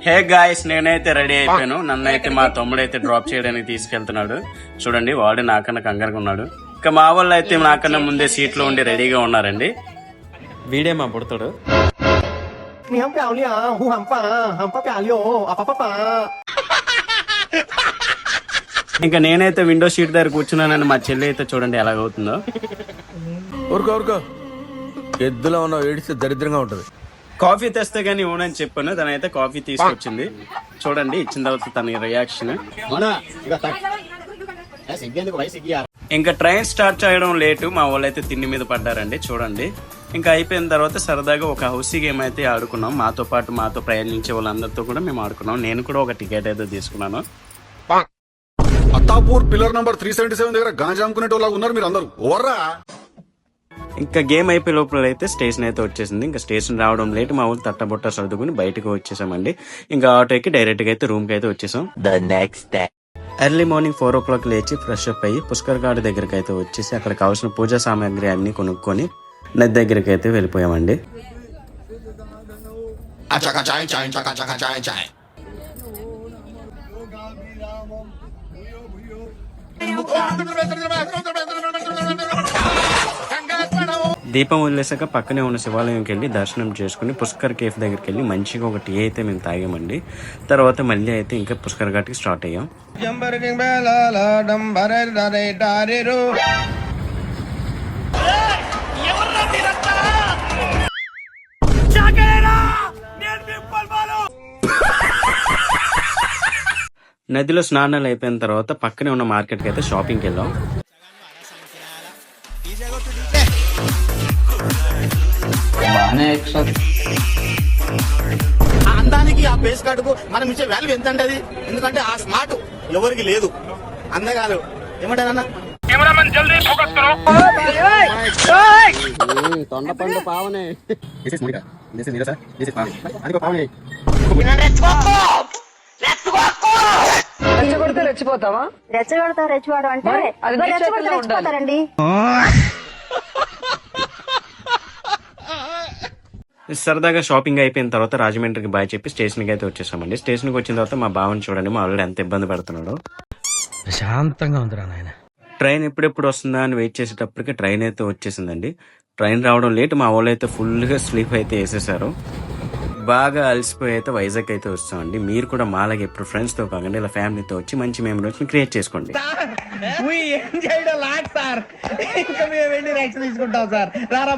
Hey guys, నేనైతే ready అయిపోయాను. నన్నైతే మా తమ్ముడైతే డ్రాప్ చేయడానికి తీసుకెళ్తున్నాడు. చూడండి, వాడు నాకన్నా కంగారుగా ఉన్నాడు. ఇక మా వాళ్ళు అయితే నాకన్నా ముందే సీట్ లో ఉండి రెడీగా ఉన్నారండి. వీడే మా పుడతాడు. ఇంకా నేనైతే విండో సీట్ దగ్గర కూర్చున్నానని మా చెల్లి అయితే చూడండి ఎలాగవుతుందో. ఊరుకో ఎద్దులో ఉన్న ఏడిస్తే దరిద్రంగా ఉంటది. కాఫీ తెస్తే గానీ ఓనని చెప్పాను, తనైతే కాఫీ తీసుకొచ్చింది. చూడండి ఇచ్చిన తర్వాత తన రియాక్షన్. ఇంకా ట్రైన్ స్టార్ట్ చేయడం లేటు, మా వాళ్ళు అయితే తిండి మీద పడ్డారండి. చూడండి, ఇంకా అయిపోయిన తర్వాత సరదాగా ఒక హౌసీ గేమ్ అయితే ఆడుకున్నాం. మాతో ప్రయాణించే వాళ్ళందరితో కూడా మేము ఆడుకున్నాం. నేను కూడా ఒక టికెట్ అయితే తీసుకున్నాను. అత్తాపూర్ పిల్లర్ నంబర్ 377 దగ్గర గాంజా అమ్ముకునేటోళ్ళ ఉన్నారు మీరు అందరూ. ఓవర్రా. ఇంకా గేమ్ అయిపోయే లోపల అయితే స్టేషన్ అయితే వచ్చేసింది. ఇంకా స్టేషన్ రావడం లేట్, మా ఊళ్ళు తట్టబొట్ట సర్దుకుని బయటకు వచ్చేసామండి. ఇంకా ఆటోకి డైరెక్ట్ గా అయితే రూమ్ కి అయితే వచ్చేసాం. ఎర్లీ మార్నింగ్ 4 o'clock లేచి ఫ్రెష్ అప్ అయ్యి పుష్కర్ ఘాట్ దగ్గరికి అయితే వచ్చేసి అక్కడ కావాల్సిన పూజా సామాగ్రి అన్ని కొనుక్కొని నది దగ్గరికి అయితే వెళ్ళిపోయామండి. దీపం వదిలేసాక పక్కనే ఉన్న శివాలయంకి వెళ్ళి దర్శనం చేసుకుని పుష్కర్ కేఫ్ దగ్గరికి వెళ్ళి మంచిగా ఒక టీ అయితే మేము తాగామండి. తర్వాత మళ్ళీ అయితే ఇంకా పుష్కర్ ఘాట్కి స్టార్ట్ అయ్యాం. నదిలో స్నానాలు అయిపోయిన తర్వాత పక్కనే ఉన్న మార్కెట్కి అయితే షాపింగ్కి వెళ్ళాం. అందానికి ఆ ఫేస్ కార్డుకు మనం ఇచ్చే వాల్యూ ఎంత అంటది, ఎందుకంటే ఆ స్మార్ట్ ఎవరికి లేదు. అందగారు ఏమంటారన్న తొండపండు పావనే. రెచ్చగొడతావా? రెచ్చగొడతాం అంటే రెచ్చిపోతారండి. సరదాగా షాపింగ్ అయిపోయిన తర్వాత రాజమండ్రికి బాయ్ చెప్పి స్టేషన్కి అయితే వచ్చేసామండి. స్టేషన్కి వచ్చిన తర్వాత మా బావని చూడండి, మా ఆల్రెడీ ఎంత ఇబ్బంది పడుతున్నాడు. ప్రశాంతంగా ఉందిరా నాయన. ట్రైన్ ఎప్పుడెప్పుడు వస్తుందా అని వెయిట్ చేసేటప్పటికి ట్రైన్ అయితే వచ్చేసిందండి. ట్రైన్ రావడం లేట్, మా వాళ్ళు అయితే ఫుల్గా స్లీప్ అయితే వేసేసారు. బాగా అలసిపోయి అయితే వైజాగ్ అయితే వస్తామండి. మీరు కూడా మాలాగే ఎప్పుడు ఫ్రెండ్స్ తో కాకుండా ఇలా ఫ్యామిలీతో వచ్చి మంచి మెమరీస్ క్రియేట్ చేసుకోండి. తీసుకుంటాం సార్. రారా